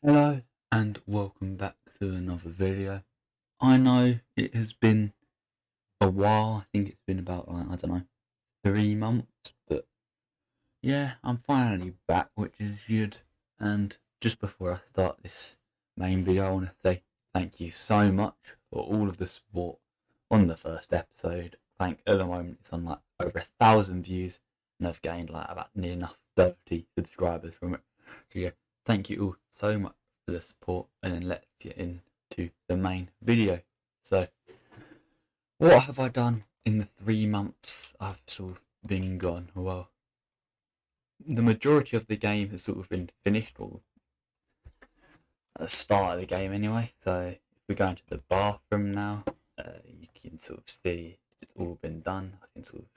Hello and welcome back to another video. I know it has been a while. I think it's been about, I don't know, 3 months, but yeah, I'm finally back, which is good. And just before I start this main video, I want to say thank you so much for all of the support on the first episode. At the moment it's on like over 1,000 views, and I've gained like about near enough 30 subscribers from it. So yeah, thank you all so much for the support, and then let's get into the main video. So, what have I done in the 3 months I've sort of been gone? Well, the majority of the game has sort of been finished, or at the start of the game anyway. So, if we go into the bathroom now, you can sort of see it's all been done. I can sort of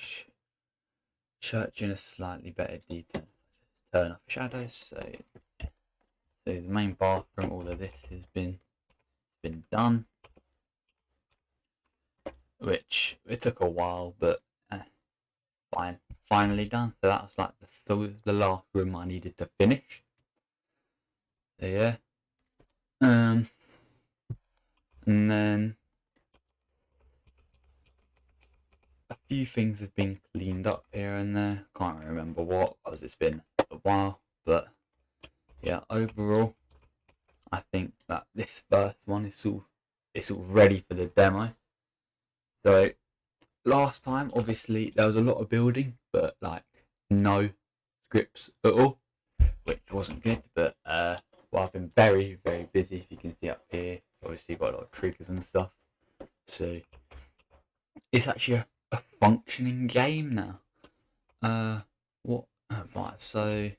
search in a slightly better detail. Just turn off the shadows. So the main bathroom, all of this has been done, which it took a while, but finally done. So that was like the last room I needed to finish. So yeah, and then a few things have been cleaned up here and there. Can't remember what, because it's been a while, but yeah, overall, I think that this first one is sort of ready for the demo. So last time, obviously, there was a lot of building, but like no scripts at all, which wasn't good. But well, I've been very, very busy. If you can see up here, obviously got a lot of triggers and stuff. So it's actually a functioning game now. What? Right. So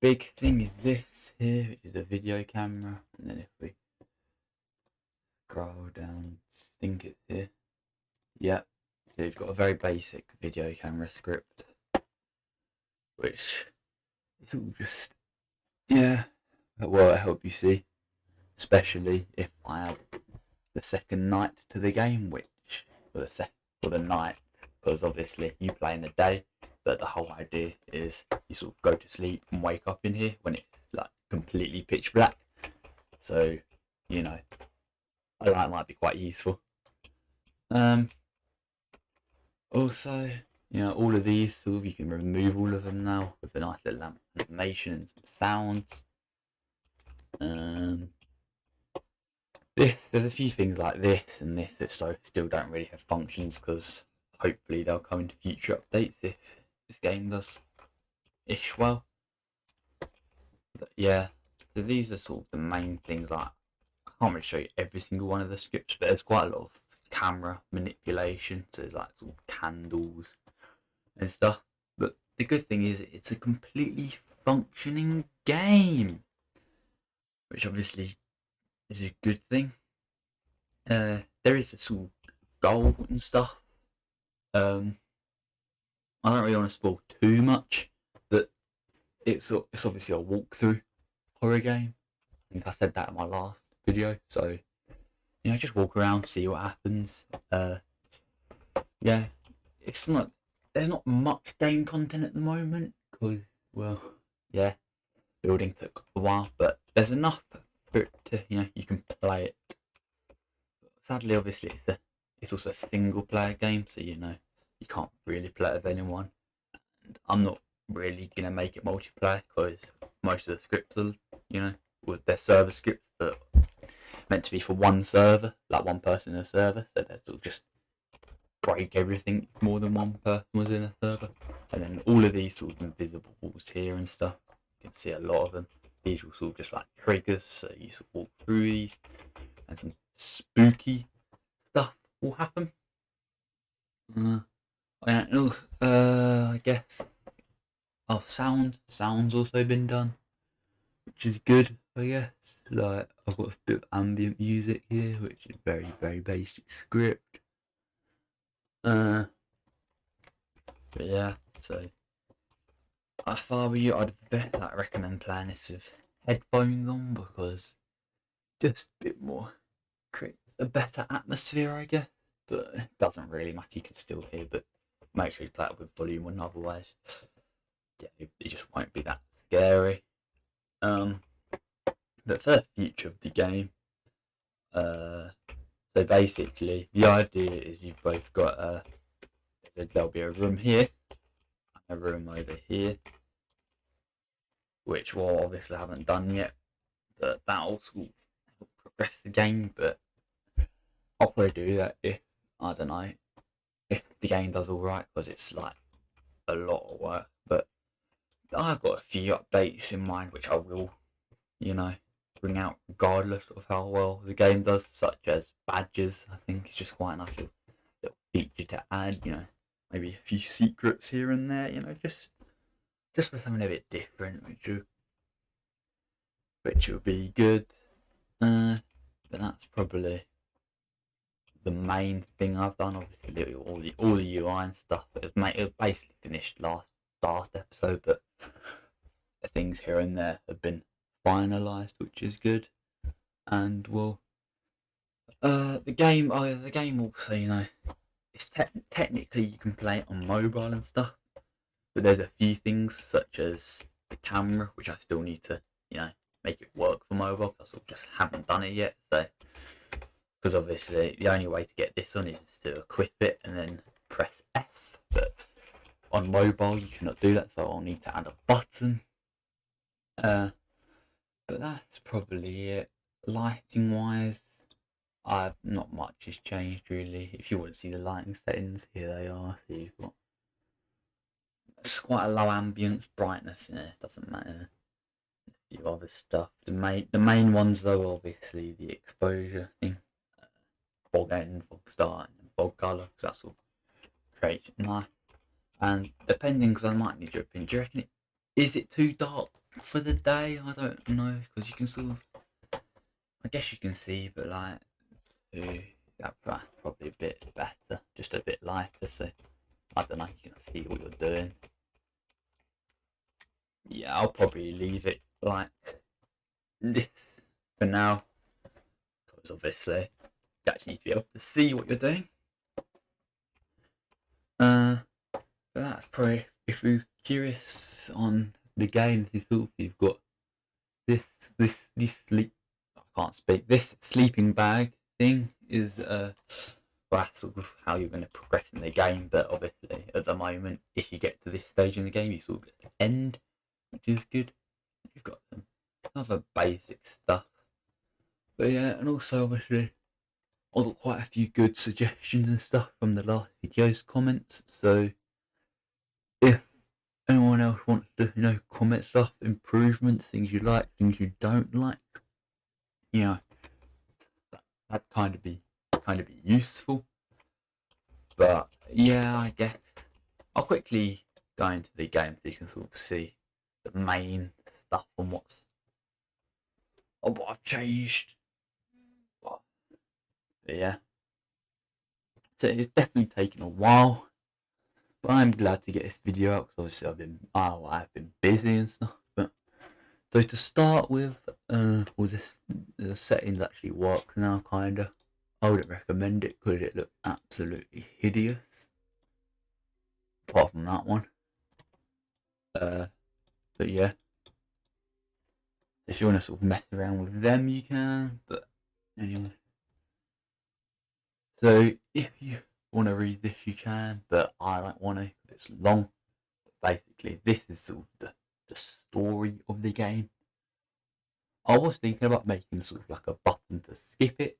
big thing is this here, which is a video camera, and then if we scroll down, I think it's here. Yep. So you've got a very basic video camera script, which is all just, yeah, well, I hope you see, especially if I have the second night to the game, which for the night, because obviously you play in the day, but the whole idea is you sort of go to sleep and wake up in here when it's like completely pitch black. So you know, that might be quite useful. Also, all of these sort of, you can remove all of them now with a nice little animation and some sounds. There's a few things like this and this that still don't really have functions, because hopefully they'll come into future updates if this game does ish well. But yeah, so these are sort of the main things. Like, I can't really show you every single one of the scripts, but there's quite a lot of camera manipulation. So there's like sort of candles and stuff. But the good thing is it's a completely functioning game, which obviously is a good thing. There is a sort of goal and stuff. I don't really want to spoil too much, but it's obviously a walkthrough horror game. I think I said that in my last video. So just walk around, see what happens. Yeah, there's not much game content at the moment, because, well, yeah, building took a while, but there's enough for it to, you can play it. Sadly, obviously, it's also a single player game, so you can't really play it with anyone. And I'm not really gonna make it multiplayer, because most of the scripts are, with their server scripts, but meant to be for one server, like one person in a server, so they're sort of just break everything if more than one person was in a server. And then all of these sort of invisible walls here and stuff, you can see a lot of them. These will sort of just like triggers, so you sort of walk through these, and some spooky stuff will happen. I guess. Oh, sound's also been done, which is good, I guess. Like, I've got a bit of ambient music here, which is very, very basic script. But yeah, so if I were you, I'd recommend playing this with headphones on, because just a bit more creates a better atmosphere, I guess. But it doesn't really matter, you can still hear, but make sure you play it with volume on, otherwise, yeah, it just won't be that scary. But for the future of the game, so basically the idea is you've both got there'll be a room here, a room over here, which we'll obviously haven't done yet, but that'll sort of progress the game. But I'll probably do that if, I don't know, if the game does alright, because it's like a lot of work. But I've got a few updates in mind which I will, bring out regardless of how well the game does, such as badges. I think it's just quite a nice little feature to add, maybe a few secrets here and there, just for something a bit different, which will be good. But that's probably the main thing I've done. Obviously, all the UI and stuff. It was basically finished last episode, but things here and there have been finalised, which is good. And the game also, it's technically you can play it on mobile and stuff, but there's a few things such as the camera, which I still need to, make it work for mobile, because I just haven't done it yet. So, because obviously the only way to get this on is to equip it and then press F, but on mobile you cannot do that, so I'll need to add a button. But that's probably it. Lighting wise, not much has changed really. If you want to see the lighting settings, here they are. So you've got, it's quite a low ambience brightness. Doesn't matter. A few other stuff. The main ones though, obviously the exposure thing, fog end, fog start, and fog color, because that's what creates it nice. And depending, because I might need your opinion, do you reckon is it too dark for the day? I don't know, because you can sort of, I guess you can see, but like, that's probably a bit better, just a bit lighter, so I don't know, you can see what you're doing. Yeah, I'll probably leave it like this for now, because obviously you actually need to be able to see what you're doing. But that's probably, if you're curious on the game itself, you've got this sleep, I can't speak, this sleeping bag thing is that's sort of how you're going to progress in the game. But obviously at the moment, if you get to this stage in the game, you sort of get to the end, which is good. You've got some other basic stuff, but yeah, and also obviously I got quite a few good suggestions and stuff from the last video's comments, so if anyone else wants to, comment stuff, improvements, things you like, things you don't like, that'd kind of be useful. But yeah, I guess I'll quickly go into the game so you can sort of see the main stuff and what I've changed. But yeah, so it's definitely taken a while, but I'm glad to get this video out, because obviously I've been busy and stuff. But so to start with, the settings actually work now, kinda. I wouldn't recommend it because it looked absolutely hideous. Apart from that one. But yeah, if you want to sort of mess around with them, you can. But anyway, so if you want to read this, you can. But I don't want to. It's long. But basically, this is sort of the story of the game. I was thinking about making sort of like a button to skip it,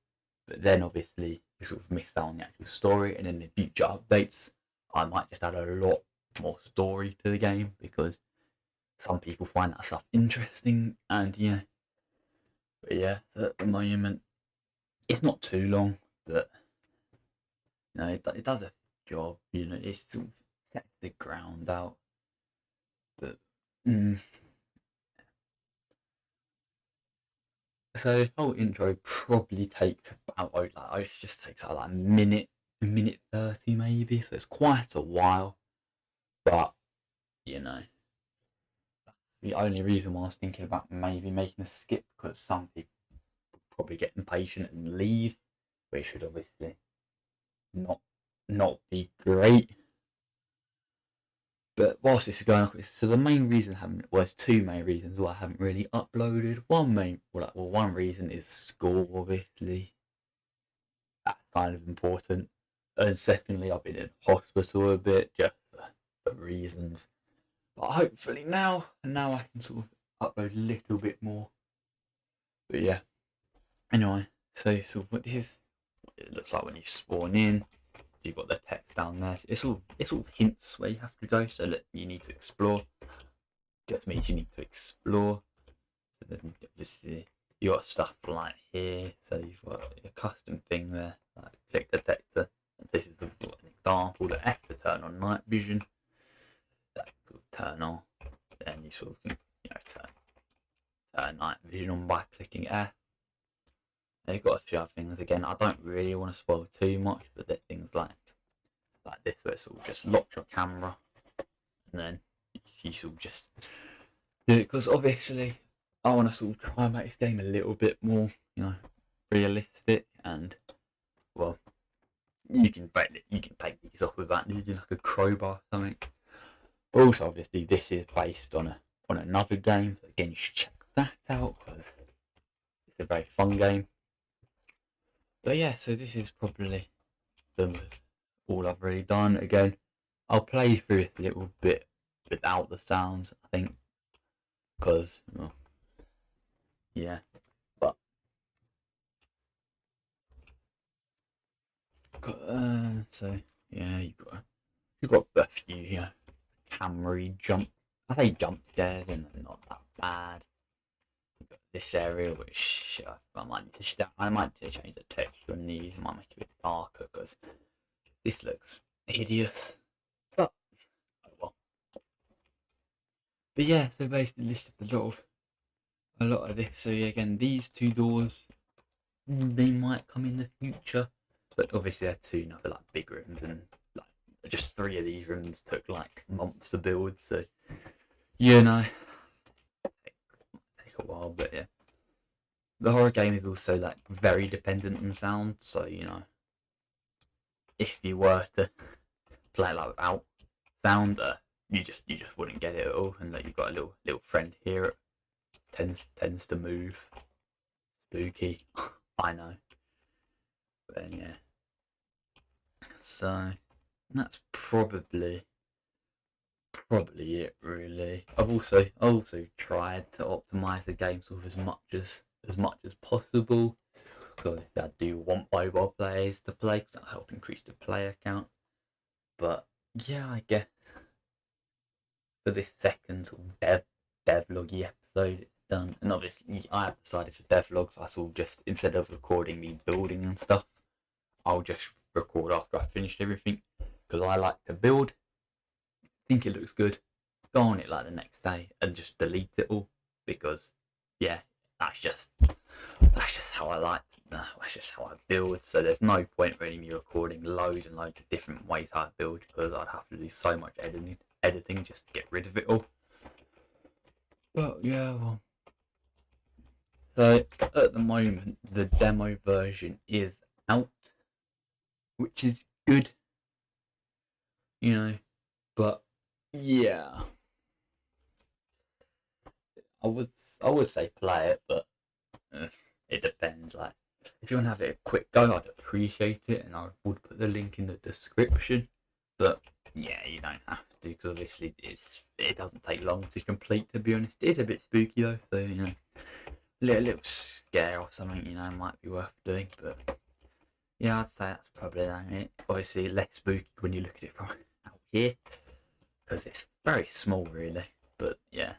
but then obviously you sort of miss out on the actual story, and in the future updates, I might just add a lot more story to the game, because some people find that stuff interesting, and but yeah, at the moment it's not too long, but it does a job. It sort of sets the ground out. But so the whole intro probably takes about it just takes like a minute 30 maybe, so it's quite a while. But the only reason why I was thinking about maybe making a skip, because some people probably get impatient and leave, which should obviously not be great. But whilst this is going on, so the main reason I haven't, well, there's two main reasons why I haven't really uploaded. One reason is school, obviously. That's kind of important. And secondly, I've been in hospital a bit, just for reasons. But hopefully now I can sort of upload a little bit more. But yeah. Anyway, so what this is, what it looks like when you spawn in. So you've got the text down there. It's all hints where you have to go. So that you need to explore. Just means you need to explore. So then obviously you got stuff like here. So you've got a custom thing there, like click detector. And this is an example. The F to turn on night vision. That will turn on. Then you sort of can, turn night vision on by clicking F. They've got a few other things. Again, I don't really want to spoil too much, but there's things like this where it sort of just locks your camera, and then you sort of just do it, because obviously I want to sort of try and make this game a little bit more, realistic, and well, you can take these off without needing like a crowbar or something. But also, obviously, this is based on another game. So again, you should check that out because it's a very fun game. But yeah, so this is probably all I've really done. Again, I'll play through it a little bit without the sounds, I think, because, well, yeah, but so yeah, you've got a few, camera jump. I say jump scares, and they're not that bad. You've got this area, which I might need to change the texture on these. I might make it a bit darker because this looks hideous. But oh well. But yeah, so basically listed a lot of this. So yeah, again, these two doors, they might come in the future, but obviously they're two like big rooms, and like just 3 of these rooms took like months to build. So take a while, but yeah. The horror game is also like very dependent on sound, so if you were to play like without sound, you just wouldn't get it at all. And like you've got a little friend here, it tends to move. Spooky, I know. But then, yeah. So that's probably it, really. I've also tried to optimize the game sort of as much as possible, because I do want mobile players to play, because that'll help increase the player count. But yeah, I guess for this second sort of devloggy episode, it's done. And obviously, I have decided for devlogs, I sort of just, instead of recording me building and stuff, I'll just record after I finished everything, because I like to build, think it looks good, go on it like the next day, and just delete it all, because yeah, that's just how I like. That's just how I build. So there's no point really me recording loads and loads of different ways I build, because I'd have to do so much editing just to get rid of it all. But yeah, well. So at the moment, the demo version is out, which is good, but yeah, I would say play it, but it depends. Like, if you want to have it a quick go, I'd appreciate it, and I would put the link in the description. But yeah, you don't have to, because obviously it doesn't take long to complete. To be honest, it's a bit spooky though, so a little scare or something, might be worth doing. But yeah, I'd say that's probably it. Obviously, less spooky when you look at it from out here, because it's very small, really. But yeah.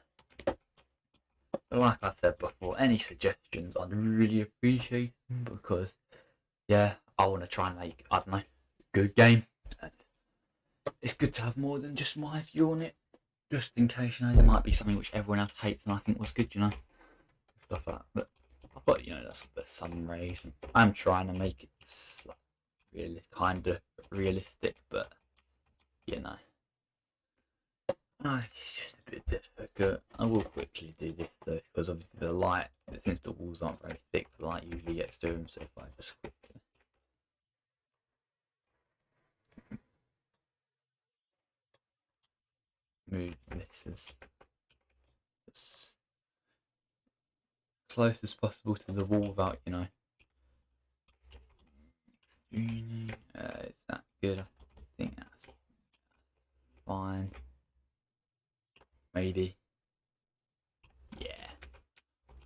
But like I said before, any suggestions I'd really appreciate them, because yeah, I want to try and make, I don't know, a good game. And it's good to have more than just my view on it, just in case there might be something which everyone else hates and I think was good, stuff like that. But I've got that's the sun rays, and I'm trying to make it really kind of realistic, but it's just a bit difficult. I will quickly do this though, because obviously the light, since the walls aren't very thick, the light usually gets through them. So if I just quickly, move this as close as possible to the wall without, you know, extruding. Is that good? I think that's fine. Maybe. Yeah.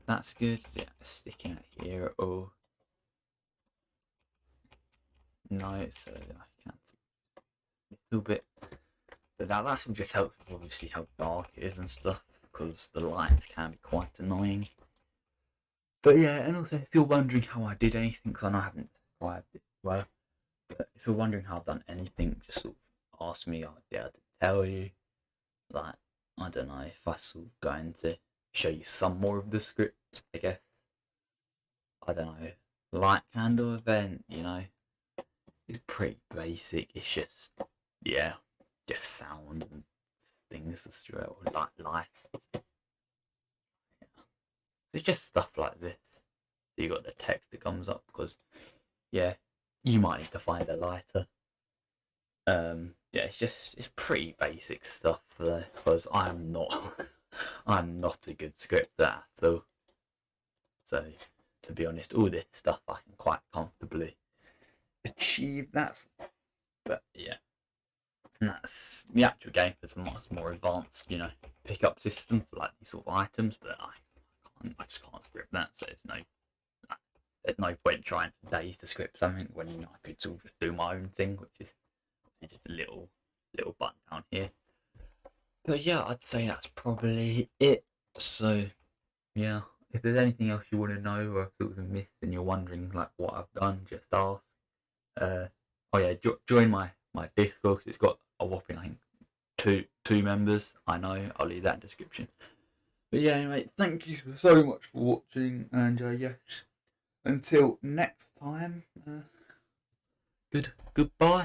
That's good. Yeah, sticking it here at all. No, so I can't see a little bit. But that actually just helps with obviously how dark it is and stuff, because the lights can be quite annoying. But yeah, and also if you're wondering how I did anything, because I know I haven't described it well, but if you're wondering how I've done anything, just sort of ask me, I'll be able to tell you. Like, I don't know if I sort of going to show you some more of the scripts, I guess. I don't know, light candle event, you know, it's pretty basic. It's just, yeah, just sound and things just like lights. Yeah. It's just stuff like this. So you got the text that comes up because, yeah, you might need to find a lighter. Yeah, it's pretty basic stuff though, because I'm not I'm not a good scripter at all. So to be honest, all this stuff I can quite comfortably achieve that. But yeah, and that's the actual game is a much more advanced, you know, pickup system for like these sort of items. But I just can't script that, so there's no point trying for days to script something when, you know, I could sort of just do my own thing, which is just a little button down here. But yeah, I'd say that's probably it. So yeah, if there's anything else you want to know or I've sort of missed and you're wondering like what I've done, just ask. Oh yeah, join my Discord, 'cause it's got a whopping, I think, two members. I know, I'll leave that in the description. But yeah, anyway, thank you so much for watching, and yes, until next time, goodbye.